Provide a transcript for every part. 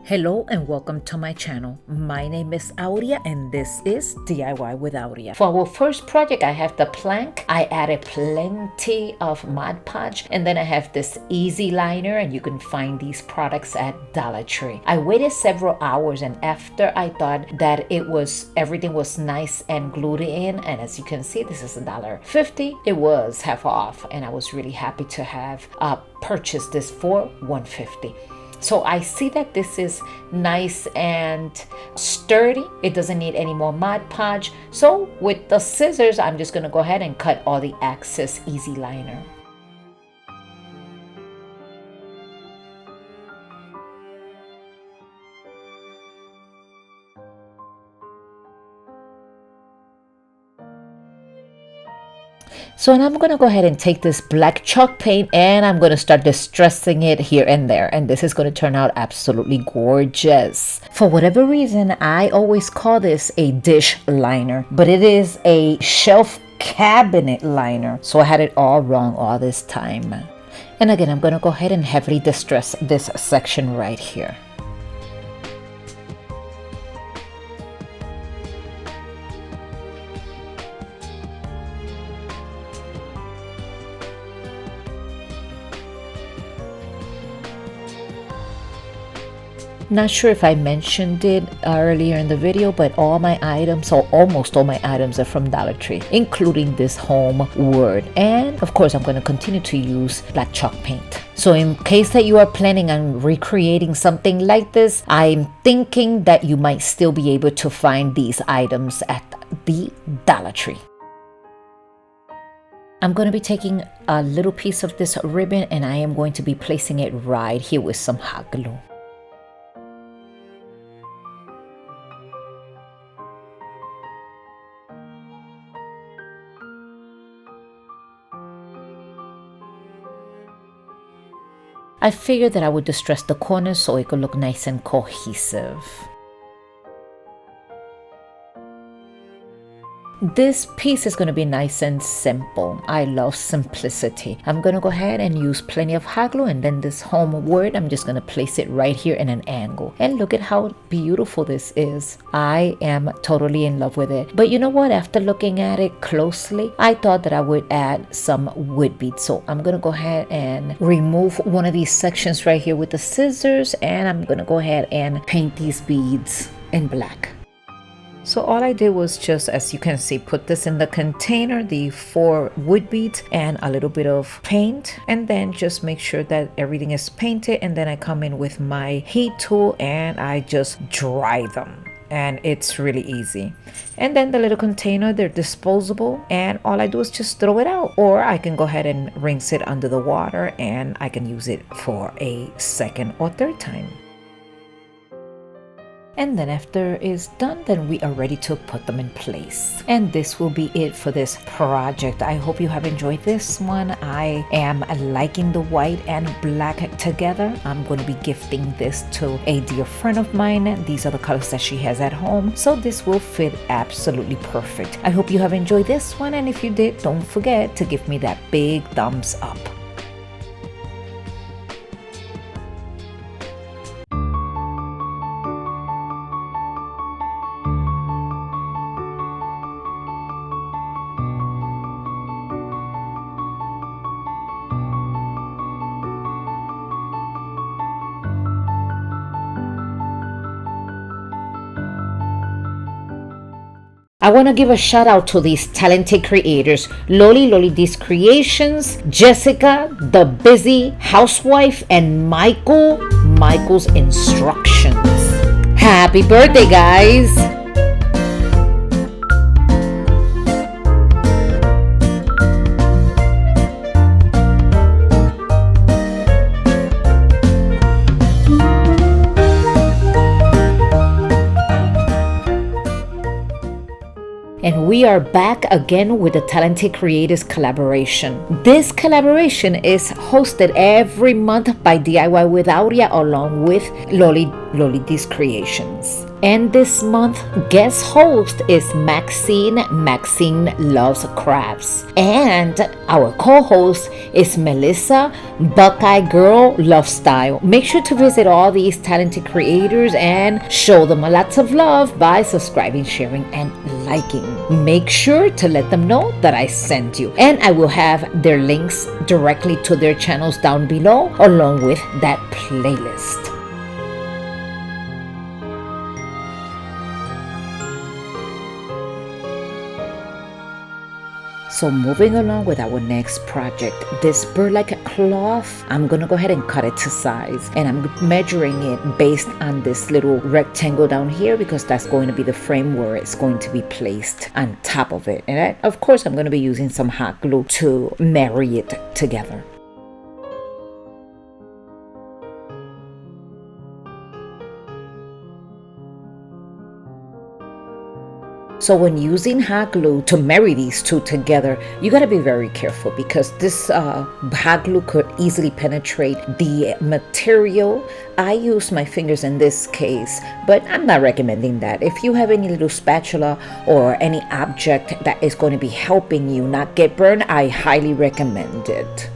Hello and welcome to my channel. My name is Aurea and this is DIY with Aurea. For our first project, I have the plank. I added plenty of Mod Podge, and then I have this easy liner, and you can find these products at Dollar Tree. I waited several hours, and after I thought that everything was nice and glued in, and as you can see, this is $1.50. It was half off, and I was really happy to have purchased this for $1.50. So I see that this is nice and sturdy. It doesn't need any more Mod Podge. So with the scissors, I'm just going to go ahead and cut all the excess easy liner. So now I'm going to go ahead and take this black chalk paint and I'm going to start distressing it here and there. And this is going to turn out absolutely gorgeous. For whatever reason, I always call this a dish liner, but it is a shelf cabinet liner. So I had it all wrong all this time. And again, I'm going to go ahead and heavily distress this section right here. Not sure if I mentioned it earlier in the video, but all my items, or almost all my items, are from Dollar Tree, including this home word. And of course, I'm going to continue to use black chalk paint. So in case that you are planning on recreating something like this, I'm thinking that you might still be able to find these items at the Dollar Tree. I'm going to be taking a little piece of this ribbon and I am going to be placing it right here with some hot glue. I figured that I would distress the corners so it could look nice and cohesive. This piece is going to be nice and simple. I love simplicity. I'm going to go ahead and use plenty of hot glue, and then this home word, I'm just going to place it right here in an angle. And look at how beautiful this is. I am totally in love with it. But you know what? After looking at it closely, I thought that I would add some wood beads. So I'm going to go ahead and remove one of these sections right here with the scissors, and I'm going to go ahead and paint these beads in black. So all I did was just, as you can see, put this in the container, the 4 wood beads and a little bit of paint, and then just make sure that everything is painted, and then I come in with my heat tool and I just dry them. And it's really easy. And then the little container, they're disposable, and all I do is just throw it out, or I can go ahead and rinse it under the water and I can use it for a second or third time. And then after it's done, then we are ready to put them in place. And this will be it for this project. I hope you have enjoyed this one. I am liking the white and black together. I'm going to be gifting this to a dear friend of mine. These are the colors that she has at home, so this will fit absolutely perfect. I hope you have enjoyed this one, and if you did, don't forget to give me that big thumbs up. I want to give a shout out to these talented creators: LoliDs Creations, Jessica, the busy housewife, and Michael's instructions. Happy birthday, guys! And we are back again with the Talented Creators collaboration. This collaboration is hosted every month by DIY with Aurea along with LoliDs Creations. And this month, guest host is Maxine. Maxine loves crafts. And our co-host is Melissa. Buckeye Girl Love Style. Make sure to visit all these talented creators and show them a lots of love by subscribing, sharing, and liking. Make sure to let them know that I sent you. And I will have their links directly to their channels down below along with that playlist. So moving along with our next project, this burlap cloth, I'm gonna go ahead and cut it to size, and I'm measuring it based on this little rectangle down here because that's going to be the frame where it's going to be placed on top of it. And of course I'm going to be using some hot glue to marry it together. So when using hot glue to marry these two together, you got to be very careful because this hot glue could easily penetrate the material. I use my fingers in this case, but I'm not recommending that. If you have any little spatula or any object that is going to be helping you not get burned, I highly recommend it.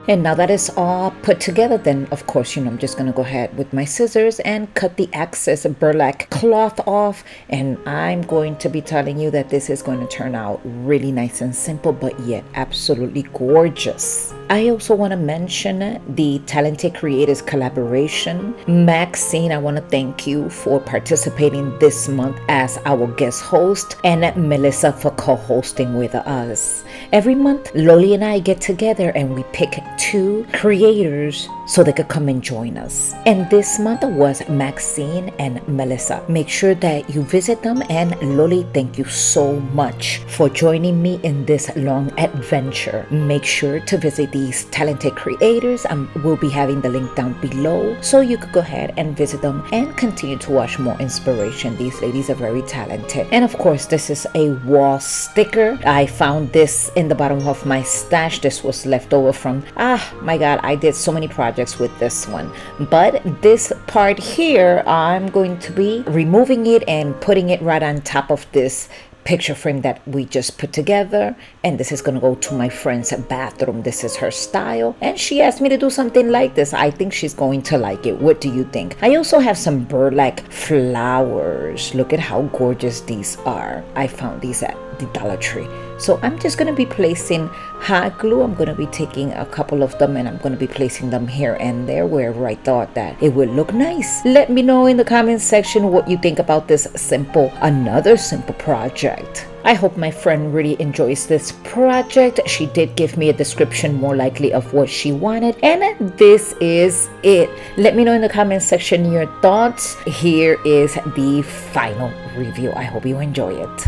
And now that it's all put together, then of course, I'm just going to go ahead with my scissors and cut the excess burlap cloth off. And I'm going to be telling you that this is going to turn out really nice and simple, but yet absolutely gorgeous. I also want to mention the Talented Creators collaboration. Maxine, I want to thank you for participating this month as our guest host, and Melissa for co-hosting with us. Every month, Loli and I get together and we pick 2 creators so they could come and join us. And this month was Maxine and Melissa. Make sure that you visit them. And Loli, thank you so much for joining me in this long adventure. Make sure to visit these talented creators. We'll be having the link down below so you could go ahead and visit them and continue to watch more inspiration. These ladies are very talented. And of course, this is a wall sticker. I found this in the bottom of my stash. This was left over from, my God, I did so many projects with this one. But this part here, I'm going to be removing it and putting it right on top of this picture frame that we just put together. And this is going to go to my friend's bathroom. This is her style, and she asked me to do something like this. I think she's going to like it. What do you think? I also have some burlap flowers. Look at how gorgeous these are. I found these at the Dollar Tree. So I'm just going to be placing hot glue. I'm going to be taking a couple of them and I'm going to be placing them here and there wherever I thought that it would look nice. Let me know in the comment section what you think about this another simple project. I hope my friend really enjoys this project. She did give me a description more likely of what she wanted, and this is it. Let me know in the comment section your thoughts. Here is the final review. I hope you enjoy it.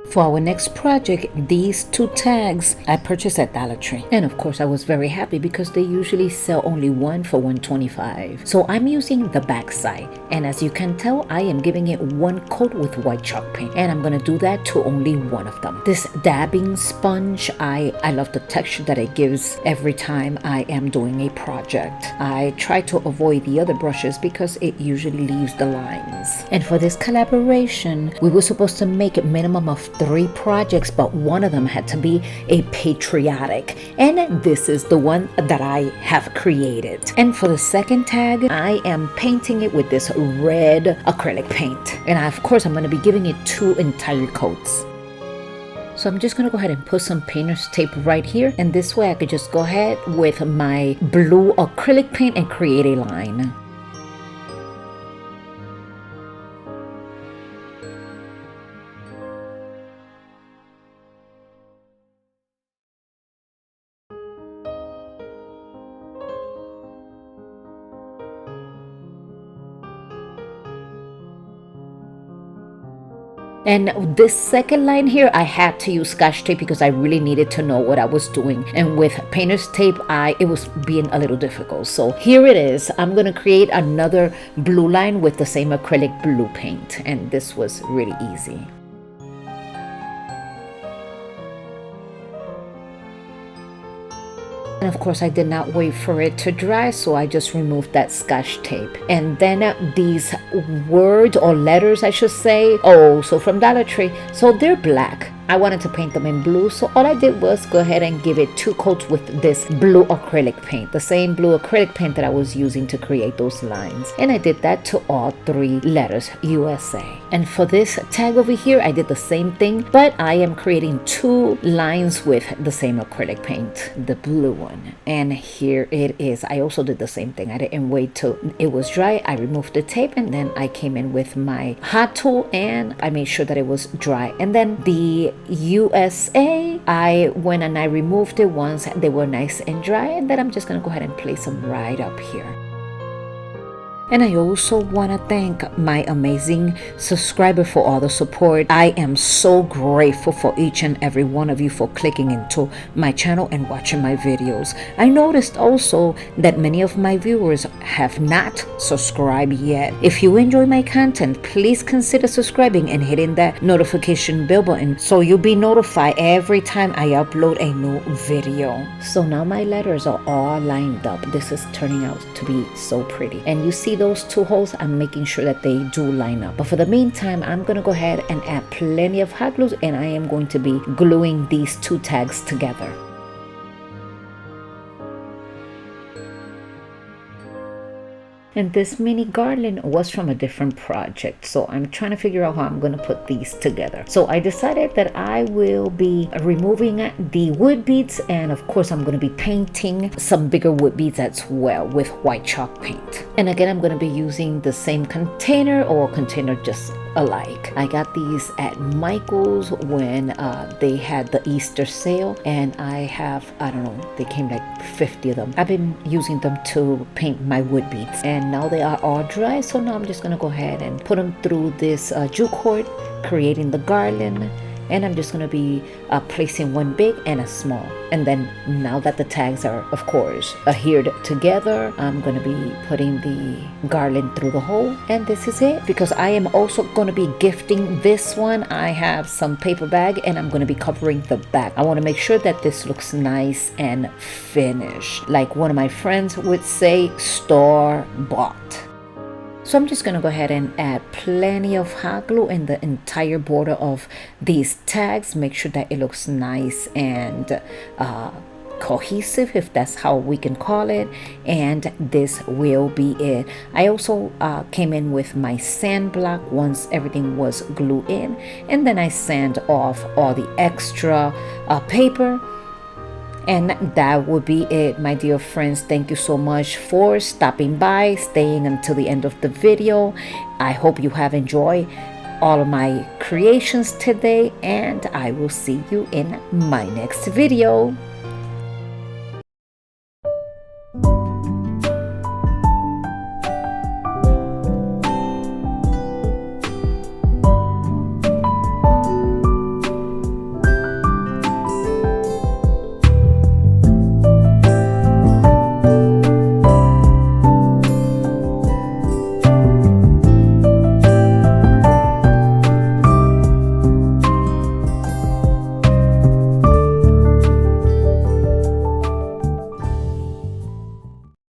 For our next project, these 2 tags I purchased at Dollar Tree. And of course, I was very happy because they usually sell only one for $1.25. So I'm using the back side. And as you can tell, I am giving it 1 coat with white chalk paint. And I'm going to do that to only one of them. This dabbing sponge, I love the texture that it gives every time I am doing a project. I try to avoid the other brushes because it usually leaves the lines. And for this collaboration, we were supposed to make a minimum of 3 projects, but one of them had to be a patriotic, and this is the one that I have created. And for the second tag, I am painting it with this red acrylic paint, and of course I'm going to be giving it 2 entire coats. So I'm just going to go ahead and put some painter's tape right here, and this way I could just go ahead with my blue acrylic paint and create a line. And this second line here, I had to use Scotch tape because I really needed to know what I was doing. And with painter's tape, it was being a little difficult. So here it is. I'm going to create another blue line with the same acrylic blue paint. And this was really easy. And of course, I did not wait for it to dry, so I just removed that Scotch tape. And then these words or letters, I should say, so from Dollar Tree, so they're black. I wanted to paint them in blue, so all I did was go ahead and give it 2 coats with this blue acrylic paint, the same blue acrylic paint that I was using to create those lines. And I did that to all 3 letters, USA. And for this tag over here, I did the same thing, but I am creating 2 lines with the same acrylic paint, the blue one. And here it is. I also did the same thing. I didn't wait till it was dry. I removed the tape, and then I came in with my hot tool and I made sure that it was dry. And then the USA, I went and I removed it once they were nice and dry, and then I'm just gonna go ahead and place them right up here. And I also want to thank my amazing subscriber for all the support. I am so grateful for each and every one of you for clicking into my channel and watching my videos. I noticed also that many of my viewers have not subscribed yet. If you enjoy my content, please consider subscribing and hitting that notification bell button so you'll be notified every time I upload a new video. So now my letters are all lined up. This is turning out to be so pretty. And you see those 2 holes, I'm making sure that they do line up. But for the meantime, I'm going to go ahead and add plenty of hot glue, and I am going to be gluing these 2 tags together. And this mini garland was from a different project, so I'm trying to figure out how I'm going to put these together. So I decided that I will be removing the wood beads, and of course I'm going to be painting some bigger wood beads as well with white chalk paint. And again, I'm going to be using the same container or container just alike. I got these at Michael's when they had the Easter sale, and I have, I don't know, they came like 50 of them. I've been using them to paint my wood beads, and now they are all dry. So now I'm just gonna go ahead and put them through this jute cord, creating the garland. And I'm just going to be placing one big and a small. And then now that the tags are, of course, adhered together, I'm going to be putting the garland through the hole. And this is it. Because I am also going to be gifting this one. I have some paper bag and I'm going to be covering the back. I want to make sure that this looks nice and finished. Like one of my friends would say, store bought. So I'm just going to go ahead and add plenty of hot glue in the entire border of these tags. Make sure that it looks nice and cohesive, if that's how we can call it. And this will be it. I also came in with my sand block once everything was glued in. And then I sand off all the extra paper. And that would be it, my dear friends. Thank you so much for stopping by, staying until the end of the video. I hope you have enjoyed all of my creations today, and I will see you in my next video.